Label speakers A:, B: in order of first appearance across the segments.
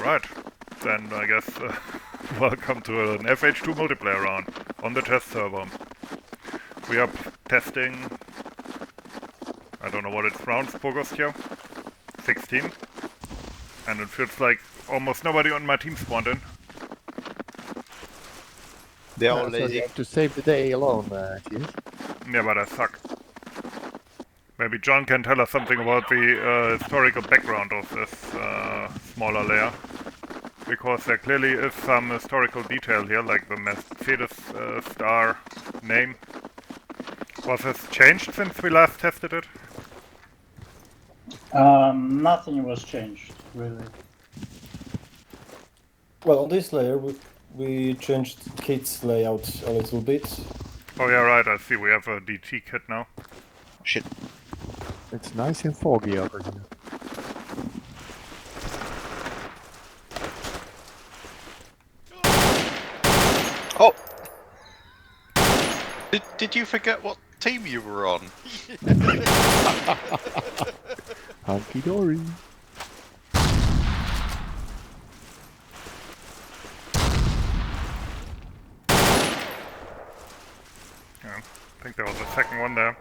A: Alright, then I guess welcome to an FH2 multiplayer round on the test server. We are testing, I don't know what it's rounds, Pogostje, 16, and it feels like almost nobody on my team spawned in.
B: They're all
C: So you
B: lazy.
C: have to save the day alone, yes?
A: Yeah, but I suck. Maybe John can tell us something about the historical background of this smaller layer. Because there clearly is some historical detail here, like the Mercedes star name. Was this changed since we last tested it?
D: Nothing was changed, really.
E: Well, on this layer, we changed kit's layout a little bit.
A: Oh yeah, right, I see, we have a DT kit now.
B: Shit.
C: It's nice and foggy over here.
B: Oh! Did you forget what team you were on?
C: Hunky dory.
A: Yeah, I think there was a second one there.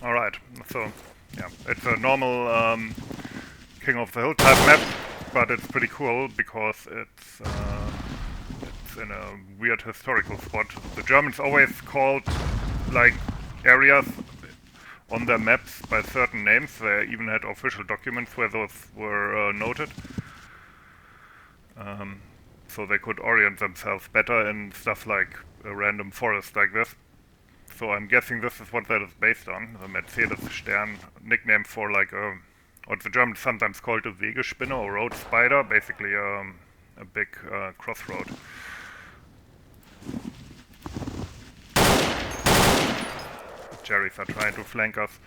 A: Alright, so yeah, it's a normal King of the Hill type map, but it's pretty cool because it's in a weird historical spot. The Germans always called like areas on their maps by certain names. They even had official documents where those were noted. So they could orient themselves better in stuff like a random forest like this. So I'm guessing this is what that is based on. The Mercedes Stern, nickname for like what the Germans sometimes called a Wegespinne or road spider, basically a big crossroad. Jerrys are trying to flank us.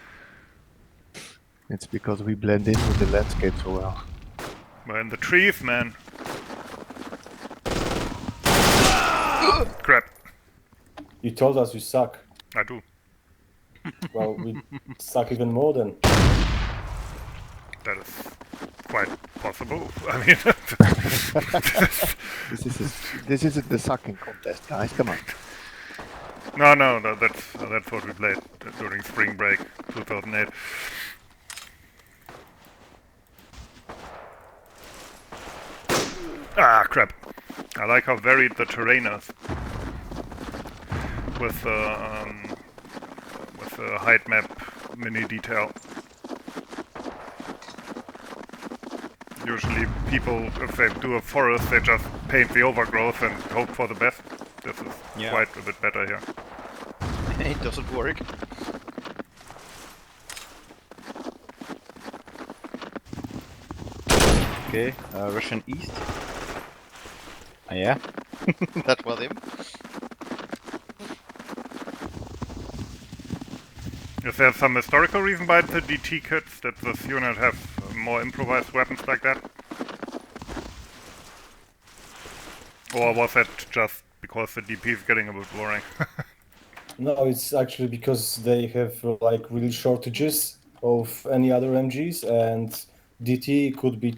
C: It's because we blend in with the landscape so well.
A: We're in the trees, man. Crap.
E: You told us you suck.
A: I do.
E: Well, we suck even more then.
A: That is quite possible. I mean,
C: This isn't the sucking contest, guys. Come on.
A: no, that's what we played during spring break 2008. Ah, crap. I like how varied the terrain is. With the height map mini detail. Usually people, if they do a forest, they just paint the overgrowth and hope for the best. This is quite a bit better here.
B: It doesn't work. Okay, Russian East. Ah, yeah, that was him.
A: Is there some historical reason behind the DT kits that this unit have more improvised weapons like that? Or was that just because the DP is getting a bit boring?
E: No, it's actually because they have like really shortages of any other MGs, and DT could be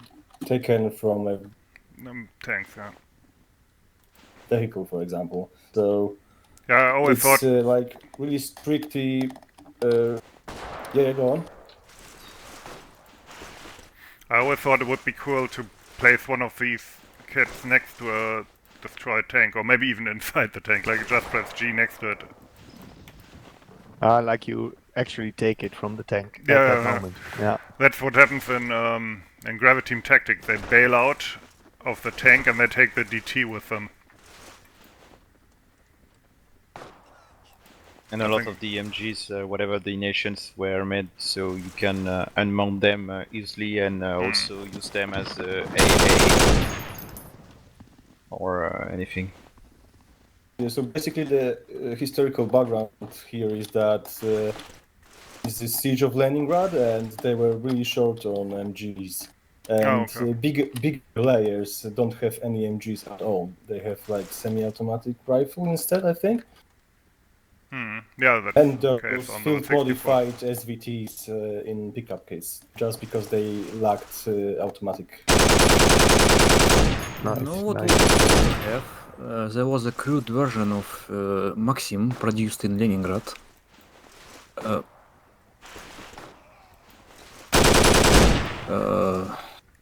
E: taken from a
A: Tanks, yeah.
E: vehicle, for example. So
A: Yeah, I always
E: it's
A: thought...
E: like really strictly. Yeah, go on.
A: I always thought it would be cool to place one of these kits next to a destroyed tank, or maybe even inside the tank, like just press G next to it.
C: Like you actually take it from the tank at that moment. Yeah.
A: That's what happens in Gravity Team Tactics. They bail out of the tank and they take the DT with them.
B: And a lot of the MGs, whatever the nations were made, so you can unmount them easily and also use them as AA or anything.
E: Yeah, so basically, the historical background here is that it's the siege of Leningrad, and they were really short on MGs, And
A: okay.
E: big players don't have any MGs at all. They have like semi-automatic rifle instead, I think.
A: Yeah, that's
E: And
A: the case
E: those
A: on the
E: field
A: 64.
E: modified SVTs in pickup case, just because they lacked automatic.
C: Nice,
F: No, what we
C: nice.
F: also have, there was a crude version of Maxim produced in Leningrad.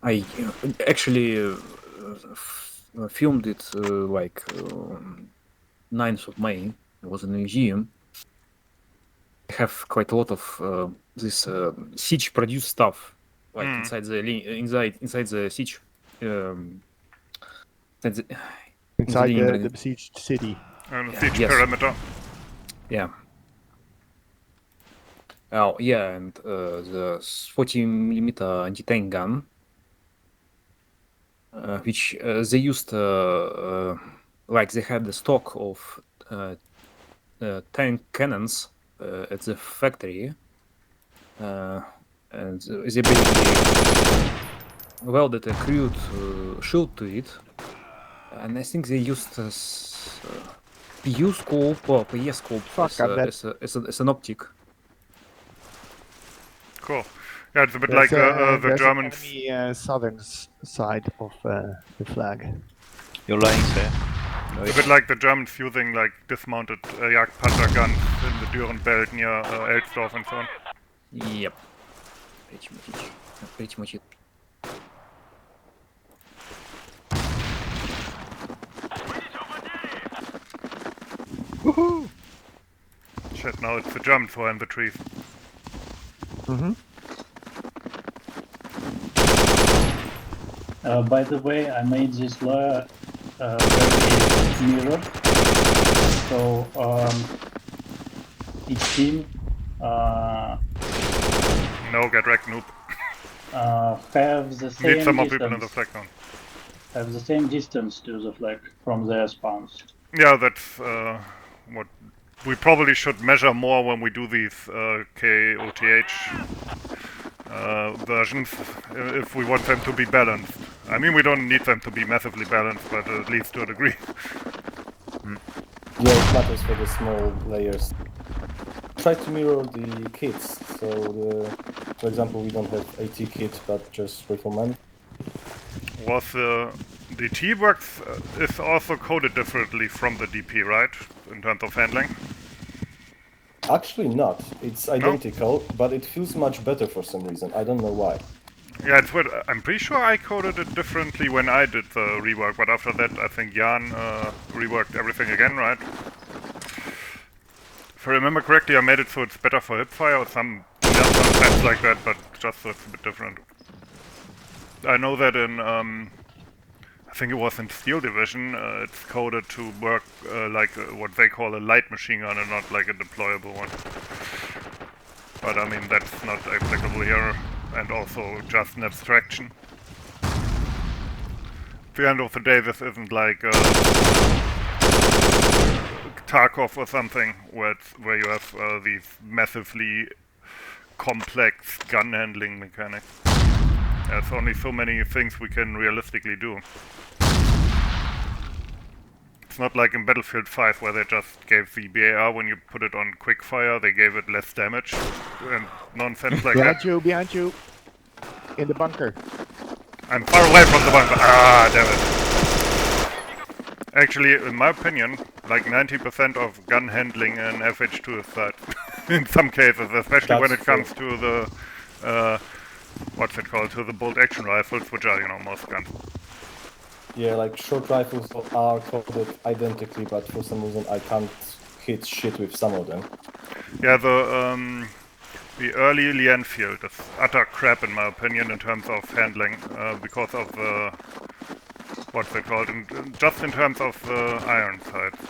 F: I actually filmed it like 9th of May. It was in a museum. I have quite a lot of this siege produced stuff, like inside the siege.
C: Inside the
F: Leningrad.
C: besieged city.
A: And
F: Yeah,
A: siege
F: yes.
A: perimeter.
F: Yeah. Oh, yeah, and the 40mm anti-tank gun, which they used, like they had the stock of tank cannons at the factory, and they basically welded a crude shield to it, and I think they used PU scope or PE scope
C: Fuck, I'm dead.
F: as an optic.
A: Cool. Yeah, it's a bit
C: There's
A: like the
C: there's
A: Germans.
C: an enemy southern side of the flag.
B: You're lying, sir. No,
A: It's a bit like the Germans using like dismounted Jagdpanzer guns in the Düren belt near Elsdorf and so on.
F: Yep. Pretty much it.
A: Woohoo! Shit, now it's the Germans who are in the trees.
C: Mm-hmm.
D: By the way, I made this layer very mirrored. So each team
A: No, get wrecked, noob.
D: have the
A: Need some
D: same
A: more people in the
D: distance.
A: flag zone.
D: Have the same distance to the flag from their spawns.
A: Yeah, that's what we probably should measure more when we do these KOTH versions, if we want them to be balanced. I mean, we don't need them to be massively balanced, but at least to a degree.
E: Yeah, it matters for the small layers. Try to mirror the kits. So, for example, we don't have AT kit, but just rifleman.
A: Was the T-Works is also coded differently from the DP, right? In terms of handling?
E: Actually, not. It's identical, but it feels much better for some reason. I don't know why.
A: Yeah, it's weird. I'm pretty sure I coded it differently when I did the rework, but after that I think Jan reworked everything again, right? If I remember correctly, I made it so it's better for hipfire or some sense like that, but just so it's a bit different. I know that in, I think it was in Steel Division, it's coded to work like what they call a light machine gun and not like a deployable one. But I mean, that's not applicable here, and also just an abstraction. At the end of the day, this isn't like Tarkov or something, where you have these massively complex gun handling mechanics. There's only so many things we can realistically do. It's not like in Battlefield 5 where they just gave the BAR when you put it on quick fire, they gave it less damage and nonsense like that.
C: Behind you! In the bunker.
A: I'm far away from the bunker. Ah, damn it. Actually, in my opinion, like 90% of gun handling in FH2 is that. In some cases, especially when it comes to the what's it called, to the bolt action rifles, which are, you know, most guns.
E: Yeah, like short rifles are coded identically, but for some reason I can't hit shit with some of them.
A: Yeah, the early Lienfield is utter crap in my opinion in terms of handling, because of the what's it called, just in terms of the iron sights,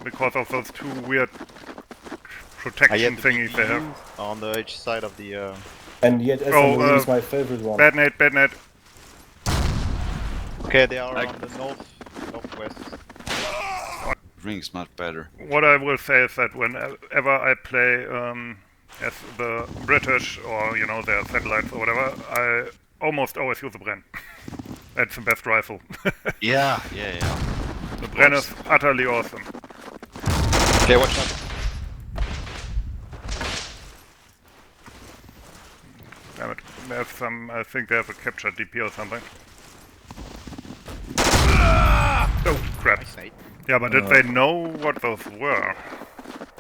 A: because of those two weird protection thingies they have.
B: On the edge side of the.
E: And yet SME is my favorite one.
A: Bad nade.
B: Okay, they are on the northwest.
G: Ring's much better.
A: What I will say is that whenever I play as the British or, you know, their satellites or whatever, almost always use the Bren. That's the best rifle.
G: Yeah.
A: The Bren is utterly awesome.
B: Okay, watch out.
A: Damn it. They have some, I think they have a captured DP or something. Oh, crap.
B: Nice nade.
A: Yeah, but did they know what those were?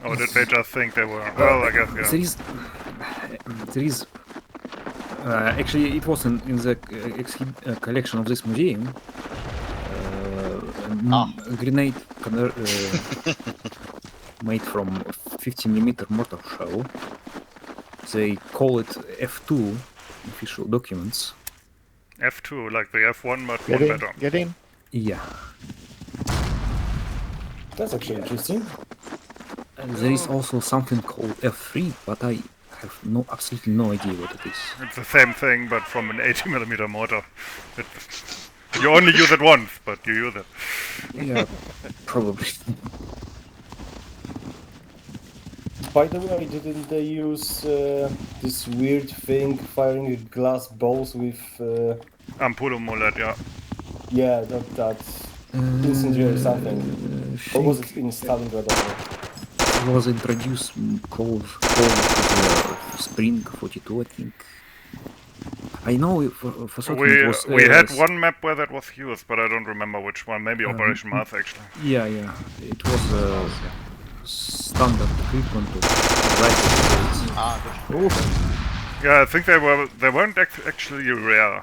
A: Or did they just think they were? Well, I guess, yeah.
F: There is actually it was in the collection of this museum. A grenade made from 50mm mortar shell. They call it F2 official documents.
A: F2, like the F1, but
C: Get
A: one
C: in,
A: better.
C: get in.
F: Yeah.
E: That's actually interesting.
F: And there is also something called F3, but I have absolutely no idea what it is.
A: It's the same thing, but from an 80mm mortar. You only use it once, but you use it.
F: Yeah, probably.
E: By the way, didn't they use this weird thing firing glass balls with?
A: Ampulo Mulet, yeah.
E: Yeah, that incendiary something. Or was it in Stalingrad?
F: It was introduced called Spring 42, I think. I know for certain it was.
A: We had one map where that was used, but I don't remember which one. Maybe Operation Mars, actually.
F: Yeah. It was standard equipment of rifle.
A: Yeah, I think they weren't actually rare,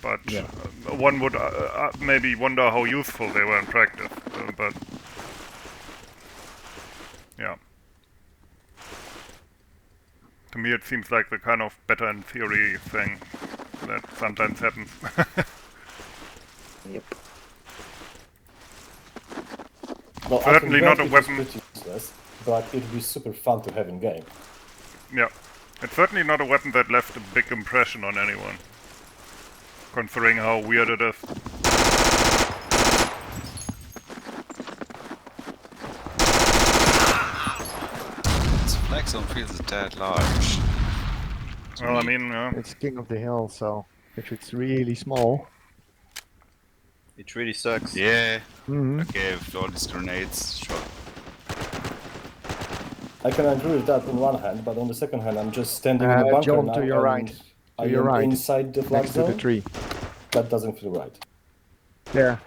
A: but
F: Yeah.
A: one would maybe wonder how useful they were in practice. But yeah, to me it seems like the kind of better in theory thing that sometimes happens.
F: Yep.
E: Well,
A: Certainly
E: I think
A: not a
E: it was
A: weapon.
E: pretty useless, but it'd be super fun to have in game.
A: Yeah, it's certainly not a weapon that left a big impression on anyone, considering how weird it is.
G: This flag zone feels a tad large.
A: Well, I mean,
C: It's King of the Hill, so if it's really small.
B: It really sucks.
G: Yeah.
C: Mm-hmm.
G: Okay, with all these grenades, sure.
E: I can agree with that on one hand, but on the second hand, I'm just standing in a bunker
C: John,
E: now,
C: to your right.
E: and I
C: To your
E: am
C: right.
E: inside the flag
C: Next to the
E: zone.
C: tree.
E: That doesn't feel right.
C: There.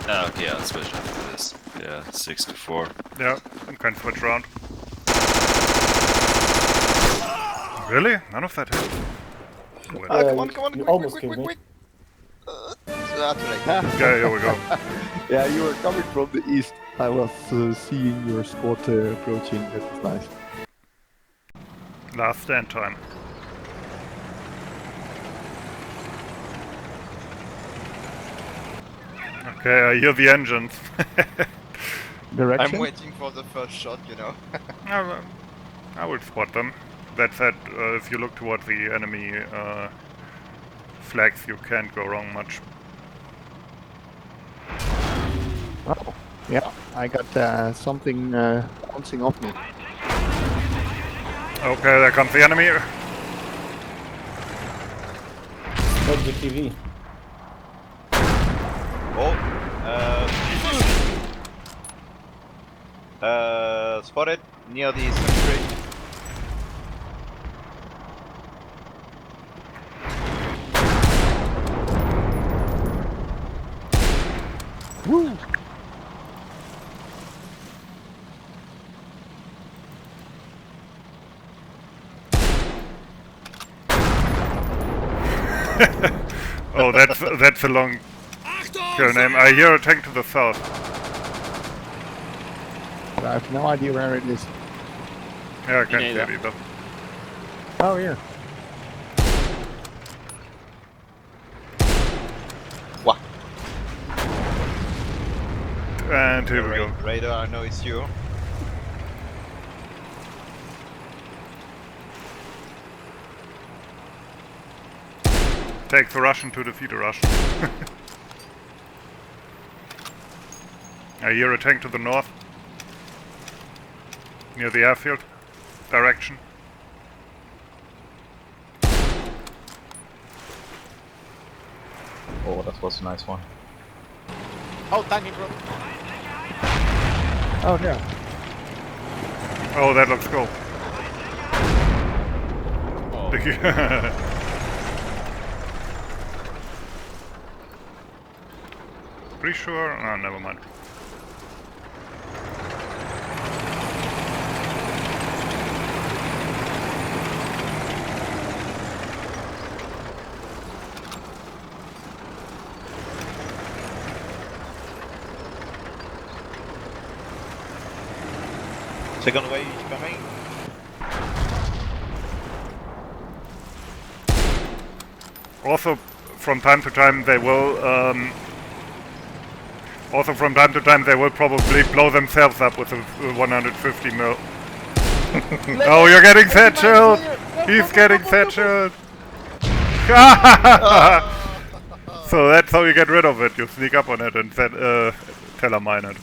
G: Okay, I'll switch after this. Yeah, 6 to 4.
A: yeah, you can switch around. Really? None of that hit? Wait.
B: Come on,
E: you
B: quick,
E: almost
B: quick,
E: killed
B: quick,
E: me.
B: That's right.
A: Yeah, here we go.
C: Yeah, you were coming from the east. I was seeing your squad approaching. That was nice.
A: Last stand time. Okay, I hear the engines.
C: Direction?
B: I'm waiting for the first shot, you know.
A: I would spot them. That said, if you look toward the enemy flags, you can't go wrong much.
C: Oh, yeah. I got something bouncing off me.
A: Okay, there comes the enemy.
E: Not the TV.
B: Spotted near the cemetery.
C: Woo!
A: Oh, that's a long kill name. I hear a tank to the south.
C: But I have no idea where it is.
A: Yeah, I can't see
B: neither.
A: it either.
C: Oh, yeah.
B: What?
A: And here we go.
B: Radar, I know it's you.
A: Takes a Russian to defeat a Russian. I hear a tank to the north. near the airfield direction.
B: Oh, that was a nice one.
H: Oh, tanking group.
C: Oh yeah.
A: Oh, that looks cool.
H: Oh.
A: Pretty sure? Oh, never mind.
B: Second wave coming.
A: Also, from time to time they will. Also, from time to time they will probably blow themselves up with a 150 mil. Oh, you're getting satchel! He's getting satchel! So that's how you get rid of it. You sneak up on it and then telemine it.